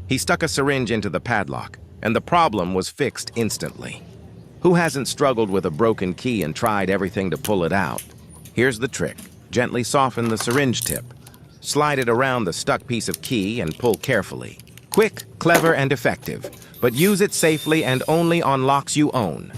He stuck a syringe into the padlock, and the problem was fixed instantly. Who hasn't struggled with a broken key and tried everything to pull it out? Here's the trick. Gently soften the syringe tip. Slide it around the stuck piece of key and pull carefully. Quick, clever, and effective, but use it safely and only on locks you own.